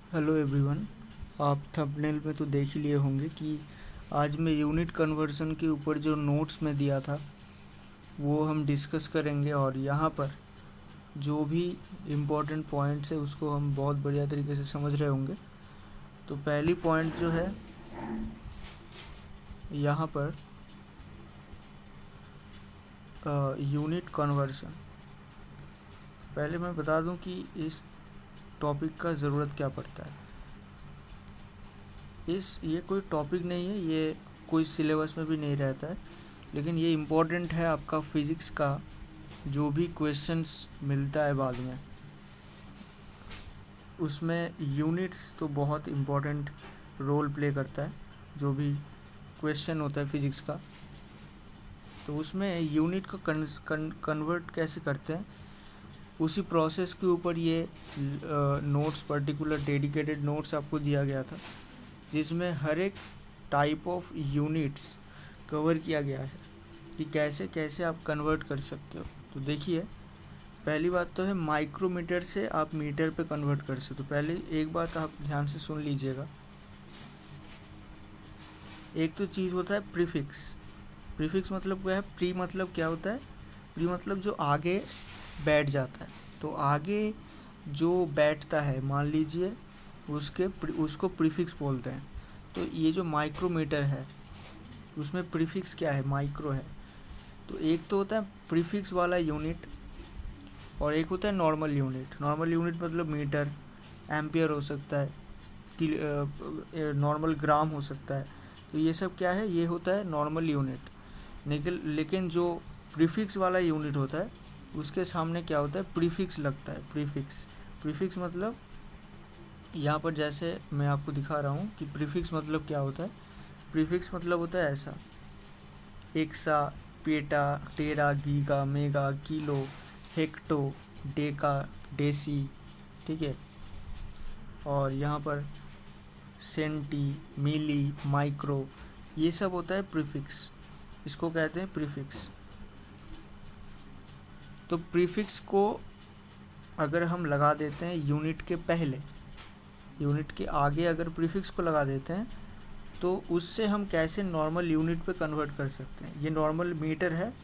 Hello everyone. आप thumbnail में तो देख ही लिए होंगे कि आज मैं यूनिट कन्वर्जन के ऊपर जो नोट्स में दिया था वो हम डिस्कस करेंगे, और यहाँ पर जो भी इम्पोर्टेंट पॉइंट्स है उसको हम बहुत बढ़िया तरीके से समझ रहे होंगे। तो पहली पॉइंट जो है यहाँ पर यूनिट कन्वर्जन। पहले मैं बता दूं कि इस टॉपिक का ज़रूरत क्या पड़ता है। ये कोई टॉपिक नहीं है, ये कोई सिलेबस में भी नहीं रहता है, लेकिन ये इम्पोर्टेंट है आपका फिज़िक्स का जो भी क्वेश्चंस मिलता है बाद में, उसमें यूनिट्स तो बहुत इम्पोर्टेंट रोल प्ले करता है। जो भी क्वेश्चन होता है फिज़िक्स का, तो उसमें यूनिट को कन्वर्ट कैसे करते हैं, उसी प्रोसेस के ऊपर ये नोट्स, पर्टिकुलर डेडिकेटेड नोट्स आपको दिया गया था, जिसमें हर एक टाइप ऑफ यूनिट्स कवर किया गया है कि कैसे कैसे आप कन्वर्ट कर सकते हो। तो देखिए, पहली बात तो है माइक्रोमीटर से आप मीटर पे कन्वर्ट कर सकते हो। पहले एक बात आप ध्यान से सुन लीजिएगा। एक तो चीज़ होता है प्रीफिक्स। प्रीफिक्स मतलब क्या है? प्री मतलब क्या होता है? प्री मतलब जो आगे बैठ जाता है। तो आगे जो बैठता है, मान लीजिए उसको प्रीफिक्स बोलते हैं। तो ये जो माइक्रोमीटर है उसमें प्रीफिक्स क्या है? माइक्रो है। तो एक तो होता है प्रीफिक्स वाला यूनिट, और एक होता है नॉर्मल यूनिट। नॉर्मल यूनिट मतलब मीटर, एम्पियर हो सकता है, नॉर्मल ग्राम हो सकता है। तो ये सब क्या है? ये होता है नॉर्मल यूनिट। लेकिन जो प्रीफिक्स वाला यूनिट होता है उसके सामने क्या होता है? प्रीफिक्स लगता है। प्रीफिक्स मतलब यहाँ पर जैसे मैं आपको दिखा रहा हूँ कि प्रीफिक्स मतलब क्या होता है। प्रीफिक्स मतलब होता है ऐसा: exa, peta, tera, giga, mega, kilo, hecto, deca, deci, ठीक है। और यहाँ पर सेंटी, मिली, माइक्रो, ये सब होता है प्रीफिक्स। इसको कहते हैं प्रीफिक्स। तो प्रीफिक्स को अगर हम लगा देते हैं यूनिट के पहले, यूनिट के आगे अगर प्रीफिक्स को लगा देते हैं, तो उससे हम कैसे नॉर्मल यूनिट पे कन्वर्ट कर सकते हैं। ये नॉर्मल मीटर है,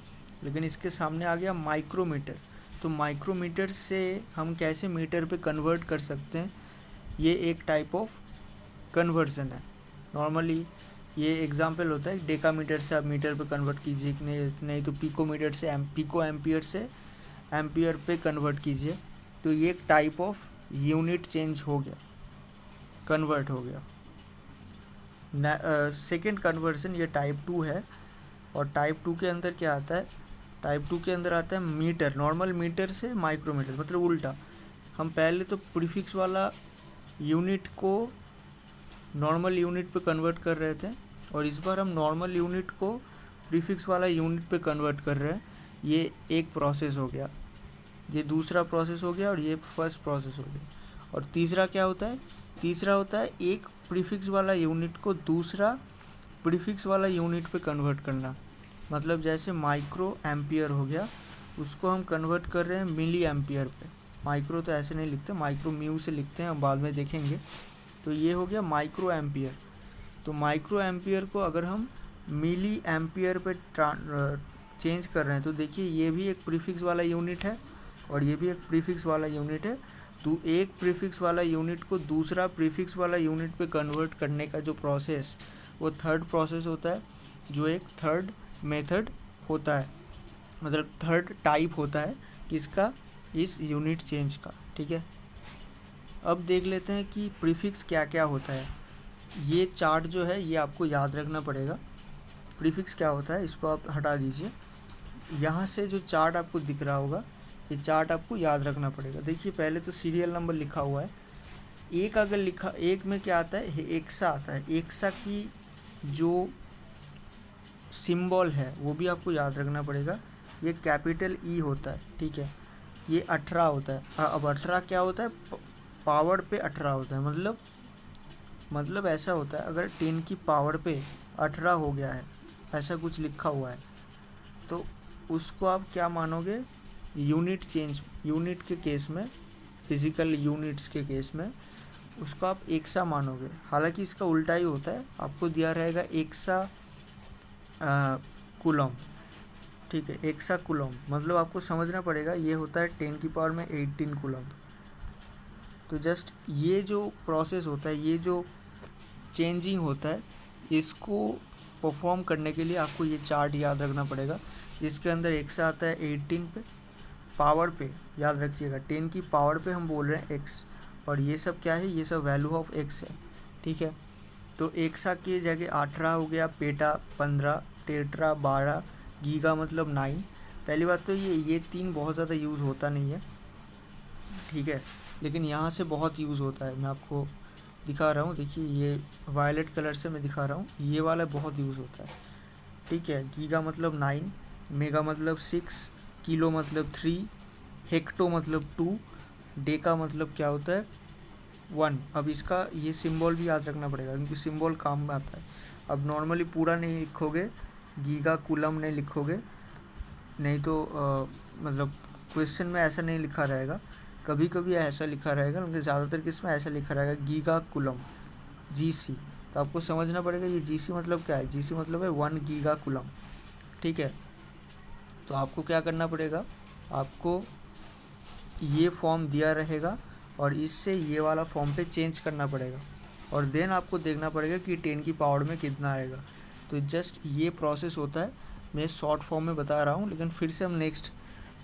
लेकिन इसके सामने आ गया माइक्रोमीटर। तो माइक्रोमीटर से हम कैसे मीटर पे कन्वर्ट कर सकते हैं, ये एक टाइप ऑफ कन्वर्जन है। नॉर्मली ये एग्जांपल होता है, डेकामीटर से आप मीटर पे कन्वर्ट कीजिए, नहीं तो पिकोमीटर से पिको एम्पियर से एम्पियर पे कन्वर्ट कीजिए। तो ये एक टाइप ऑफ यूनिट चेंज हो गया, कन्वर्ट हो गया। सेकेंड कन्वर्जन ये टाइप 2 है। और टाइप 2 के अंदर क्या आता है? टाइप 2 के अंदर आता है मीटर, नॉर्मल मीटर से माइक्रोमीटर, मतलब उल्टा। हम पहले तो प्रीफिक्स वाला यूनिट को नॉर्मल यूनिट पे कन्वर्ट कर रहे थे, और इस बार हम नॉर्मल यूनिट को प्रीफिक्स वाला यूनिट पे कन्वर्ट कर रहे हैं। ये एक प्रोसेस हो गया, ये दूसरा प्रोसेस हो गया, और ये फर्स्ट प्रोसेस हो गया। और तीसरा क्या होता है? तीसरा होता है एक प्रीफिक्स वाला यूनिट को दूसरा प्रीफिक्स वाला यूनिट पे कन्वर्ट करना। मतलब जैसे माइक्रो एम्पियर हो गया, उसको हम कन्वर्ट कर रहे हैं मिली एम्पियर पे। माइक्रो तो ऐसे नहीं लिखते, माइक्रो म्यू से लिखते हैं, हम बाद में देखेंगे। तो ये हो गया माइक्रो एम्पियर। तो माइक्रो एम्पियर को अगर हम मिली एम्पियर पे चेंज कर रहे हैं, तो देखिए ये भी एक प्रीफिक्स वाला यूनिट है और ये भी एक प्रीफिक्स वाला यूनिट है। तो एक प्रीफिक्स वाला यूनिट को दूसरा प्रीफिक्स वाला यूनिट पे कन्वर्ट करने का जो प्रोसेस, वो थर्ड प्रोसेस होता है, जो एक थर्ड मेथड होता है, मतलब थर्ड टाइप होता है किसका? इस यूनिट चेंज का, ठीक है। अब देख लेते हैं कि प्रीफिक्स क्या क्या होता है। ये चार्ट जो है ये आपको याद रखना पड़ेगा। प्रीफिक्स क्या होता है इसको आप हटा दीजिए। यहाँ से जो चार्ट आपको दिख रहा होगा, ये चार्ट आपको याद रखना पड़ेगा। देखिए, पहले तो सीरियल नंबर लिखा हुआ है। एक अगर लिखा, एक में क्या आता है? एक्सा आता है। एक्सा की जो सिंबल है वो भी आपको याद रखना पड़ेगा। ये कैपिटल ई होता है, ठीक है। ये 18 होता है। अब 18 क्या होता है? पावर पे 18 होता है। मतलब ऐसा होता है, अगर 10 की पावर पे 18 हो गया है, ऐसा कुछ लिखा हुआ है, तो उसको आप क्या मानोगे? Unit change. यूनिट के केस में, फिजिकल यूनिट्स के केस में उसको आप एक्सा मानोगे, हालांकि इसका उल्टा ही होता है, आपको दिया रहेगा एक्सा कूलम, ठीक है, एक्सा कूलम, मतलब आपको समझना पड़ेगा ये होता है 10 की पावर में 18 कूलम। तो जस्ट ये जो प्रोसेस होता है, ये जो चेंजिंग होता है, इसको परफॉर्म करने के लिए आपको ये चार्ट याद रखना पड़ेगा। इसके अंदर एक्सा आता है 18 पे, पावर पे याद रखिएगा, 10 की पावर पे हम बोल रहे हैं एक्स, और ये सब क्या है, ये सब वैल्यू ऑफ एक्स है, ठीक है। तो एक्सा की जगह 18 हो गया, पेटा 15, टेट्रा 12, गीगा मतलब 9। पहली बात तो ये 3 बहुत ज़्यादा यूज़ होता नहीं है, ठीक है, लेकिन यहाँ से बहुत यूज़ होता है। मैं आपको दिखा रहा हूँ, देखिए ये वायलेट कलर से मैं दिखा रहा हूँ, ये वाला बहुत यूज़ होता है, ठीक है। गीगा मतलब 9, मेगा मतलब 6, किलो मतलब 3, हेक्टो मतलब 2, डेका मतलब क्या होता है 1। अब इसका ये सिंबल भी याद रखना पड़ेगा, क्योंकि सिंबल काम में आता है। अब नॉर्मली पूरा नहीं लिखोगे, गीगा कूलम नहीं लिखोगे, नहीं तो मतलब क्वेश्चन में ऐसा नहीं लिखा रहेगा, कभी कभी ऐसा लिखा रहेगा, लेकिन ज़्यादातर किस में ऐसा लिखा रहेगा गीगा कूलम, जीसी। तो आपको समझना पड़ेगा ये जीसी मतलब क्या है, जीसी मतलब है 1 गीगा कूलम, ठीक है। तो आपको क्या करना पड़ेगा, आपको ये फॉर्म दिया रहेगा और इससे ये वाला फॉर्म पे चेंज करना पड़ेगा, और देन आपको देखना पड़ेगा कि 10 की पावर में कितना आएगा। तो जस्ट ये प्रोसेस होता है, मैं शॉर्ट फॉर्म में बता रहा हूँ, लेकिन फिर से हम नेक्स्ट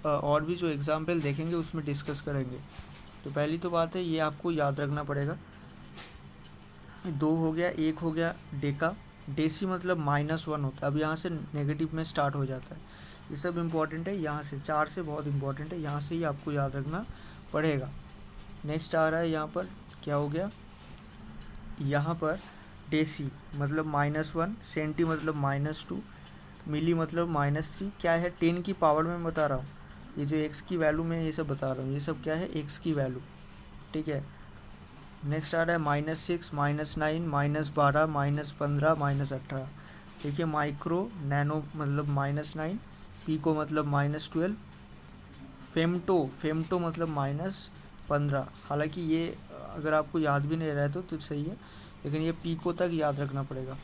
और भी जो एग्जाम्पल देखेंगे उसमें डिस्कस करेंगे। तो पहली तो बात है, ये आपको याद रखना पड़ेगा। 2 हो गया, 1 हो गया डेका, डेसी मतलब -1 होता है, अब यहाँ से नेगेटिव में स्टार्ट हो जाता है, ये सब इम्पॉर्टेंट है। यहाँ से 4 से बहुत इम्पॉर्टेंट है, यहाँ से ही आपको याद रखना पड़ेगा। नेक्स्ट आ रहा है यहाँ पर, क्या हो गया, यहाँ पर डेसी मतलब -1, सेंटी मतलब -2, मिली मतलब -3, क्या है 10 की पावर में बता रहा हूँ, ये जो एक्स की वैल्यू में ये सब बता रहा हूँ, ये सब क्या है एक्स की वैल्यू, ठीक है। नेक्स्ट आ रहा है -6, -9, -12, -15, -18, देखिए माइक्रो, नैनो मतलब -9, पीको मतलब -12, फेमटो मतलब -15। हालांकि ये अगर आपको याद भी नहीं रहा है तो सही है, लेकिन ये पीको तक याद रखना पड़ेगा।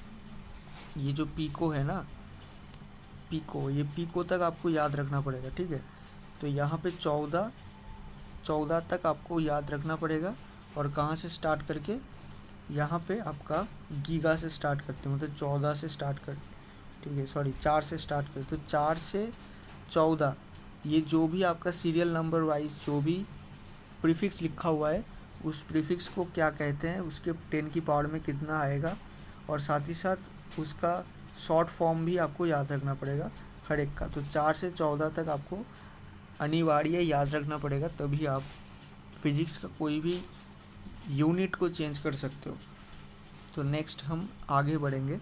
ये जो पीको है ना, पीको, ये पीको तक आपको याद रखना पड़ेगा, ठीक है। तो यहाँ पे 14 तक आपको याद रखना पड़ेगा, और कहाँ से स्टार्ट करके, यहाँ पे आपका गीगा से स्टार्ट करते हैं, मतलब 14 से स्टार्ट कर, ठीक है, सॉरी 4 से स्टार्ट करते, तो 4 से 14, ये जो भी आपका सीरियल नंबर वाइज जो भी प्रीफिक्स लिखा हुआ है, उस प्रीफिक्स को क्या कहते हैं, उसके 10 की पावर में कितना आएगा, और साथ ही साथ उसका शॉर्ट फॉर्म भी आपको याद रखना पड़ेगा हर एक का। तो 4 से 14 तक आपको अनिवार्य याद रखना पड़ेगा, तभी आप फिजिक्स का कोई भी यूनिट को चेंज कर सकते हो। तो नेक्स्ट हम आगे बढ़ेंगे,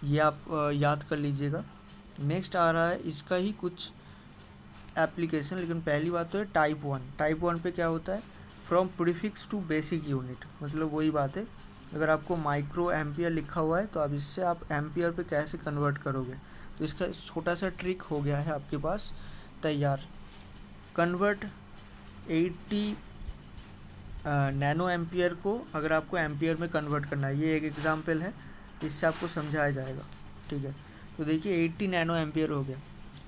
ये आप याद कर लीजिएगा। नेक्स्ट आ रहा है इसका ही कुछ एप्लीकेशन, लेकिन पहली बात तो है टाइप 1। टाइप 1 पे क्या होता है, from prefix to basic unit, मतलब वही बात है, अगर आपको माइक्रो एम्पियर लिखा हुआ है तो अब इससे आप एम्पियर पे कैसे कन्वर्ट करोगे, तो इसका छोटा सा ट्रिक हो गया है आपके पास तैयार। कन्वर्ट 80 नैनो एम्पियर को अगर आपको एम्पियर में कन्वर्ट करना है, ये एक एग्जांपल है, इससे आपको समझाया जाएगा, ठीक है। तो देखिए 80 नैनो एम्पियर हो गया।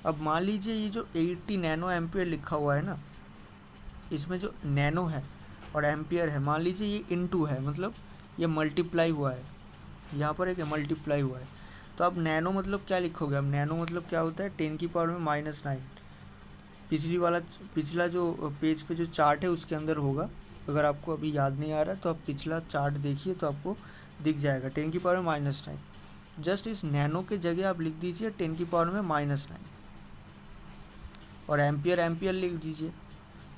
अब मान लीजिए ये जो 80 नैनो एम्पियर लिखा हुआ है ना, इसमें जो नैनो है और एम्पियर है, मान लीजिए ये इनटू है, मतलब ये मल्टीप्लाई हुआ है, यहाँ पर एक मल्टीप्लाई हुआ है। तो अब नैनो मतलब क्या लिखोगे, अब नैनो मतलब क्या होता है 10 की पावर में -9। पिछला जो पेज पे जो चार्ट है उसके अंदर होगा, अगर आपको अभी याद नहीं आ रहा तो आप पिछला चार्ट देखिए तो आपको दिख जाएगा 10 की पावर में -9। जस्ट इस नैनो के जगह आप लिख दीजिए 10 की पावर में -9, और एम्पियर लिख दीजिए,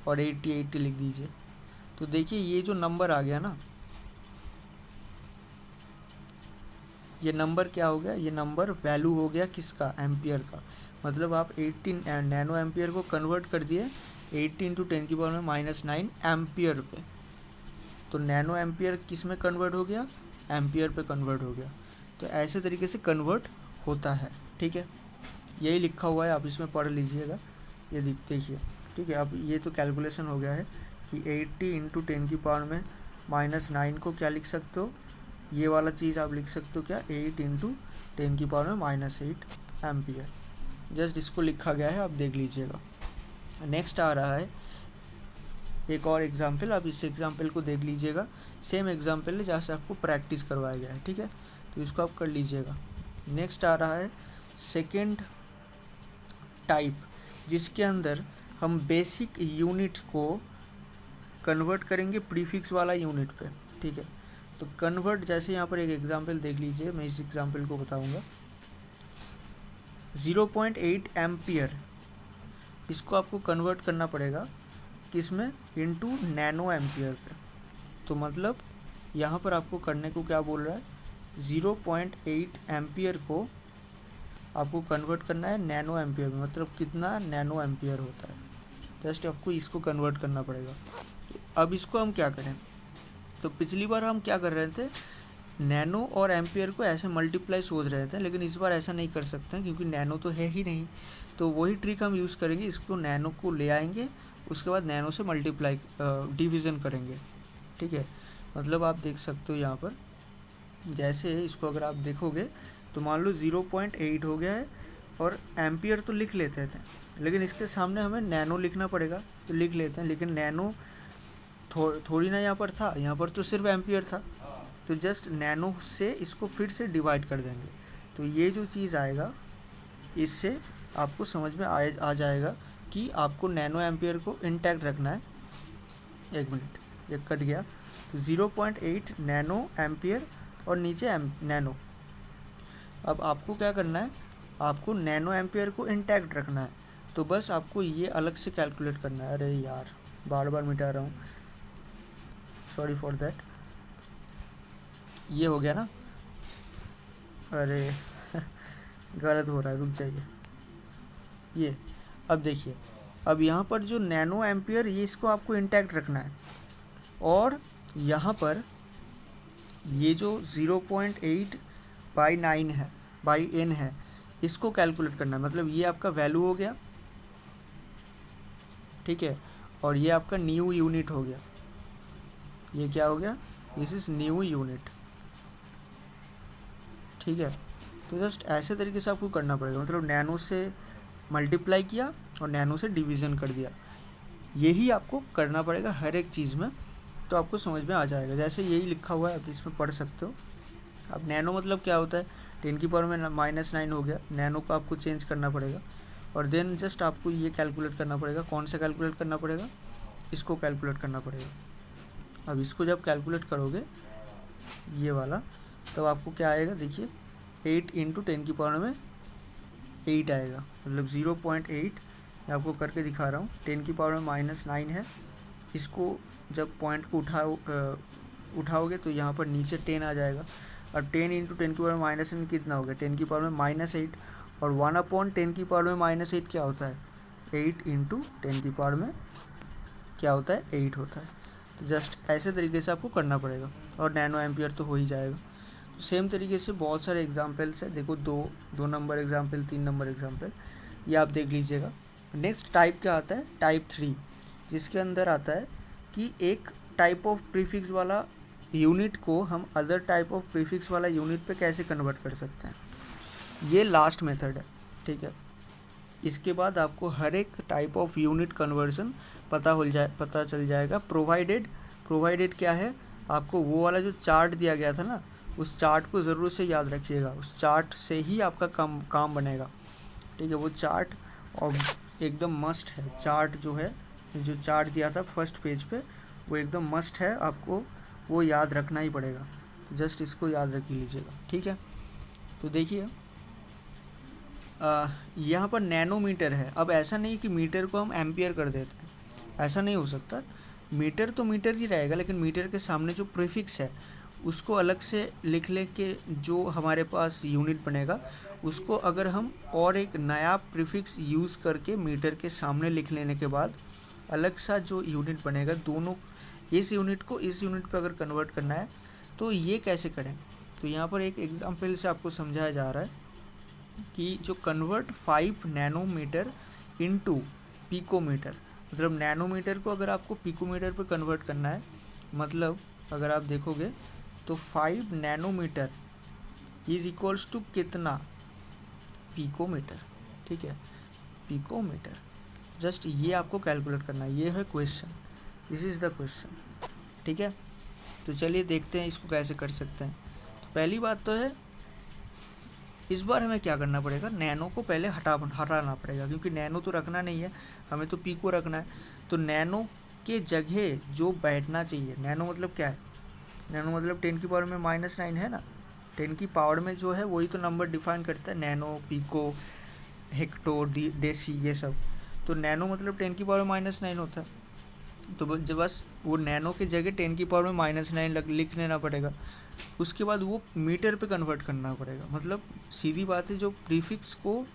और 80 लिख दीजिए। तो देखिए ये जो नंबर आ गया ना, ये नंबर क्या हो गया, ये नंबर वैल्यू हो गया किसका, एम्पियर का। मतलब आप 80 नैनो एम्पियर को कन्वर्ट कर दिए 80 × 10 की पावर में -9 एम्पियर पे। तो नैनो एम्पियर किस में कन्वर्ट हो गया, एम्पियर पे कन्वर्ट हो गया। तो ऐसे तरीके से कन्वर्ट होता है, ठीक है। यही लिखा हुआ है, आप इसमें पढ़ लीजिएगा, ये देखिए, ठीक है। अब ये तो कैलकुलेशन हो गया है कि 80 × 10 की पावर में -9 को क्या लिख सकते हो, ये वाला चीज़ आप लिख सकते हो क्या, 8 इंटू 10⁻⁻8 एम्पियर। जस्ट इसको लिखा गया है, आप देख लीजिएगा। नेक्स्ट आ रहा है एक और एग्जाम्पल, आप इस एग्जाम्पल को देख लीजिएगा। सेम एग्जाम्पल है जहाँ से आपको प्रैक्टिस करवाया गया है, ठीक है, तो इसको आप कर लीजिएगा। नेक्स्ट आ रहा है सेकेंड टाइप, जिसके अंदर हम बेसिक यूनिट को कन्वर्ट करेंगे प्रीफिक्स वाला यूनिट पे, ठीक है। तो कन्वर्ट, जैसे यहाँ पर एक एग्जाम्पल देख लीजिए, मैं इस एग्जाम्पल को बताऊँगा। 0.8 एम्पियर, इसको आपको कन्वर्ट करना पड़ेगा किसमें, इनटू नैनो एम्पियर पे। तो मतलब यहाँ पर आपको करने को क्या बोल रहा है, 0.8 एम्पियर को आपको कन्वर्ट करना है नैनो एम्पियर में, मतलब कितना नैनो एम्पियर होता है। जस्ट आपको इसको कन्वर्ट करना पड़ेगा। अब इसको हम क्या करें, तो पिछली बार हम क्या कर रहे थे, नैनो और एम्पियर को ऐसे मल्टीप्लाई सोच रहे थे, लेकिन इस बार ऐसा नहीं कर सकते हैं क्योंकि नैनो तो है ही नहीं। तो वही ट्रिक हम यूज़ करेंगे, इसको नैनो को ले आएंगे, उसके बाद नैनो से मल्टीप्लाई डिवीज़न करेंगे, ठीक है। मतलब आप देख सकते हो यहाँ पर, जैसे इसको अगर आप देखोगे तो मान लो 0.8 हो गया है, और एम्पियर तो लिख लेते थे, लेकिन इसके सामने हमें नैनो लिखना पड़ेगा, तो लिख लेते हैं। लेकिन नैनो थोड़ी ना यहाँ पर था, यहाँ पर तो सिर्फ एम्पियर था, तो जस्ट नैनो से इसको फिर से डिवाइड कर देंगे। तो ये जो चीज़ आएगा, इससे आपको समझ में आ जाएगा कि आपको नैनो एम्पियर को इंटैक्ट रखना है। एक मिनट, ये कट गया। तो 0.8 नैनो एम्पियर और नीचे नैनो। अब आपको क्या करना है, आपको नैनो एम्पियर को इंटैक्ट रखना है, तो बस आपको ये अलग से कैलकुलेट करना है। अरे यार, बार बार मिटा रहा हूँ, सॉरी फॉर दैट। ये हो गया ना, अरे गलत हो रहा है, रुक जाइए। ये अब देखिए, अब यहाँ पर जो नैनो एम्पियर, ये इसको आपको इंटैक्ट रखना है, और यहाँ पर ये जो 0.8/9 है, बाई n है, इसको कैलकुलेट करना है। मतलब ये आपका वैल्यू हो गया, ठीक है, और ये आपका न्यू यूनिट हो गया। ये क्या हो गया, दिस इज न्यू यूनिट, ठीक है। तो जस्ट ऐसे तरीके से आपको करना पड़ेगा, मतलब नैनो से मल्टीप्लाई किया और नैनो से डिवीज़न कर दिया। यही आपको करना पड़ेगा हर एक चीज़ में, तो आपको समझ में आ जाएगा। जैसे यही लिखा हुआ है, आप इसमें पढ़ सकते हो। अब नैनो मतलब क्या होता है, 10⁻⁻9 हो गया, नैनो को आपको चेंज करना पड़ेगा, और देन जस्ट आपको ये कैलकुलेट करना पड़ेगा। कौन सा कैलकुलेट करना पड़ेगा, इसको कैलकुलेट करना पड़ेगा। अब इसको जब कैलकुलेट करोगे, ये वाला, तब आपको क्या आएगा, देखिए 8 इंटू 10⁻8 आएगा। मतलब 0.8 मैं आपको करके दिखा रहा हूँ, 10⁻⁻9 है। इसको जब पॉइंट को उठाओगे तो यहाँ पर नीचे 10 आ जाएगा, और 10 इंटू 10⁻⁻9 कितना हो गया, 10⁻⁻8, और 1/10⁻⁻8 क्या होता है, 8 इंटू 10 क्या होता है, 8 होता है। तो जस्ट ऐसे तरीके से आपको करना पड़ेगा, और नैनो एम्पियर तो हो ही जाएगा। तो सेम तरीके से बहुत सारे एग्जाम्पल्स हैं, देखो 2 नंबर एग्जाम्पल, 3 नंबर एग्जाम्पल, ये आप देख लीजिएगा। नेक्स्ट टाइप क्या आता है, टाइप 3, जिसके अंदर आता है कि एक टाइप ऑफ प्रीफिक्स वाला यूनिट को हम अदर टाइप ऑफ प्रीफिक्स वाला यूनिट पे कैसे कन्वर्ट कर सकते हैं। ये लास्ट मेथड है, ठीक है। इसके बाद आपको हर एक टाइप ऑफ यूनिट कन्वर्जन पता चल जाएगा, प्रोवाइडेड क्या है, आपको वो वाला जो चार्ट दिया गया था ना, उस चार्ट को ज़रूर से याद रखिएगा। उस चार्ट से ही आपका काम बनेगा, ठीक है। वो चार्ट और एकदम मस्ट है, चार्ट जो है, जो चार्ट दिया था फर्स्ट पेज पे, वो एकदम मस्ट है, आपको वो याद रखना ही पड़ेगा। तो जस्ट इसको याद रख लीजिएगा, ठीक है। तो देखिए यहाँ पर नैनोमीटर है। अब ऐसा नहीं कि मीटर को हम एम्पियर कर देते हैं, ऐसा नहीं हो सकता। मीटर तो मीटर ही रहेगा, लेकिन मीटर के सामने जो प्रीफिक्स है उसको अलग से लिख ले के जो हमारे पास यूनिट बनेगा, उसको अगर हम और एक नया प्रीफिक्स यूज़ करके मीटर के सामने लिख लेने के बाद अलग सा जो यूनिट बनेगा, दोनों इस यूनिट को इस यूनिट पर अगर कन्वर्ट करना है तो ये कैसे करें। तो यहाँ पर एक एग्जांपल से आपको समझाया जा रहा है कि जो कन्वर्ट 5 नैनोमीटर इनटू पिकोमीटर, मतलब नैनोमीटर को अगर आपको पिकोमीटर पर कन्वर्ट करना है, मतलब अगर आप देखोगे तो 5 नैनोमीटर इज इक्वल्स टू कितना, पिकोमीटर। ठीक है, पिकोमीटर। जस्ट ये आपको कैलकुलेट करना है, ये है question, this is the question. ठीक है, तो चलिए देखते हैं इसको कैसे कर सकते हैं। तो पहली बात तो है, इस बार हमें क्या करना पड़ेगा, नैनो को पहले हटाना पड़ेगा, क्योंकि नैनो तो रखना नहीं है, हमें तो पिको रखना है। तो नैनो के जगह जो बैठना चाहिए, नैनो मतलब क्या है, नैनो मतलब 10 की पावर में -9 है ना, 10 की पावर में जो है वही तो नंबर डिफाइन करता है, नैनो, पिको, हेक्टो, डेसी, ये सब। तो नैनो मतलब 10 की पावर में -9 होता है। तो जब बस वो नैनो की जगह 10 की पावर में -9 लिख लेना पड़ेगा। उसके बाद वो मीटर पे कन्वर्ट करना पड़ेगा। मतलब सीधी बात है, जो प्रीफिक्स को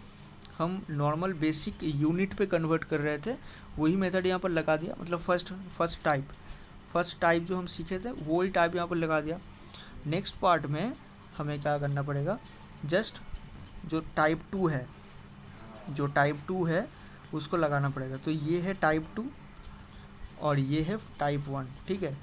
हम नॉर्मल बेसिक यूनिट पे कन्वर्ट कर रहे थे, वही मेथड यहाँ पर लगा दिया। मतलब फर्स्ट टाइप जो हम सीखे थे वही टाइप यहाँ पर लगा दिया। नेक्स्ट पार्ट में हमें क्या करना पड़ेगा, जस्ट जो टाइप 2 है उसको लगाना पड़ेगा। तो ये है टाइप 2 और ये है टाइप 1। ठीक है,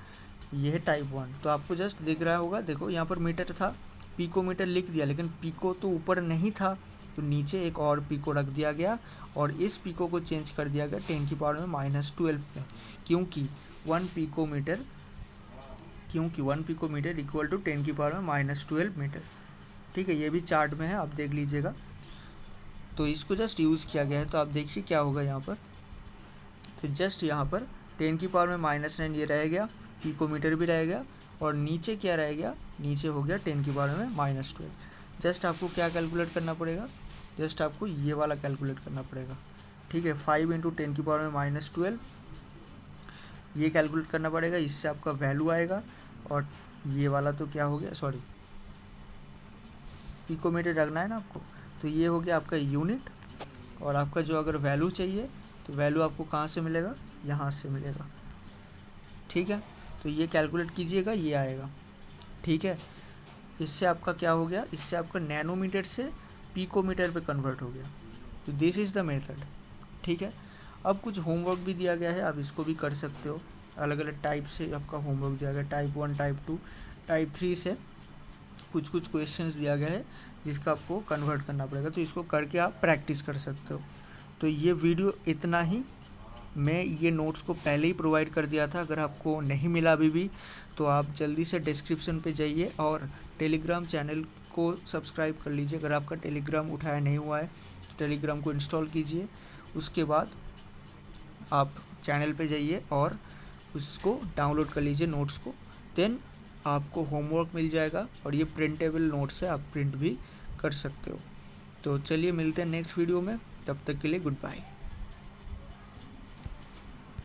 ये है टाइप 1। तो आपको जस्ट दिख रहा होगा, देखो यहाँ पर मीटर था, पिकोमीटर लिख दिया, लेकिन पिको तो ऊपर नहीं था, तो नीचे एक और पिको रख दिया गया और इस पिको को चेंज कर दिया गया 10 की पावर में -12 में, क्योंकि 1 पिकोमीटर इक्वल टू 10 की पावर में -12 मीटर। ठीक है, ये भी चार्ट में है, आप देख लीजिएगा। तो इसको जस्ट यूज़ किया गया है। तो आप देखिए क्या होगा यहाँ पर, तो जस्ट यहाँ पर 10 की पावर में -9 ये रह गया, पिकोमीटर भी रह गया, और नीचे क्या रह गया, नीचे हो गया 10 की पावर में -12। जस्ट आपको क्या कैलकुलेट करना पड़ेगा, जस्ट आपको ये वाला कैलकुलेट करना पड़ेगा। ठीक है, 5 × 10 की पावर में -12 ये कैलकुलेट करना पड़ेगा, इससे आपका वैल्यू आएगा। और ये वाला तो क्या हो गया, सॉरी, पिकोमीटर रखना है ना आपको, तो ये हो गया आपका यूनिट। और आपका जो अगर वैल्यू चाहिए तो वैल्यू आपको कहाँ से मिलेगा, यहाँ से मिलेगा। ठीक है, तो ये कैलकुलेट कीजिएगा, ये आएगा। ठीक है, इससे आपका क्या हो गया, इससे आपका नैनोमीटर से पिकोमीटर पे कन्वर्ट हो गया। तो दिस इज़ द मेथड। ठीक है, अब कुछ होमवर्क भी दिया गया है, आप इसको भी कर सकते हो। अलग अलग टाइप से आपका होमवर्क दिया गया, टाइप 1, टाइप 2, टाइप 3 से कुछ क्वेश्चंस दिया गया है जिसका आपको कन्वर्ट करना पड़ेगा। तो इसको करके आप प्रैक्टिस कर सकते हो। तो ये वीडियो इतना ही। मैं ये नोट्स को पहले ही प्रोवाइड कर दिया था, अगर आपको नहीं मिला अभी भी तो आप जल्दी से डिस्क्रिप्शन पे जाइए और टेलीग्राम चैनल को सब्सक्राइब कर लीजिए। अगर आपका टेलीग्राम उठाया नहीं हुआ है तो टेलीग्राम को इंस्टॉल कीजिए। उसके बाद आप चैनल पे जाइए और उसको डाउनलोड कर लीजिए नोट्स को, देन आपको होमवर्क मिल जाएगा और ये प्रिंटेबल नोट्स है, आप प्रिंट भी कर सकते हो। तो चलिए मिलते हैं नेक्स्ट वीडियो में, तब तक के लिए गुड बाय।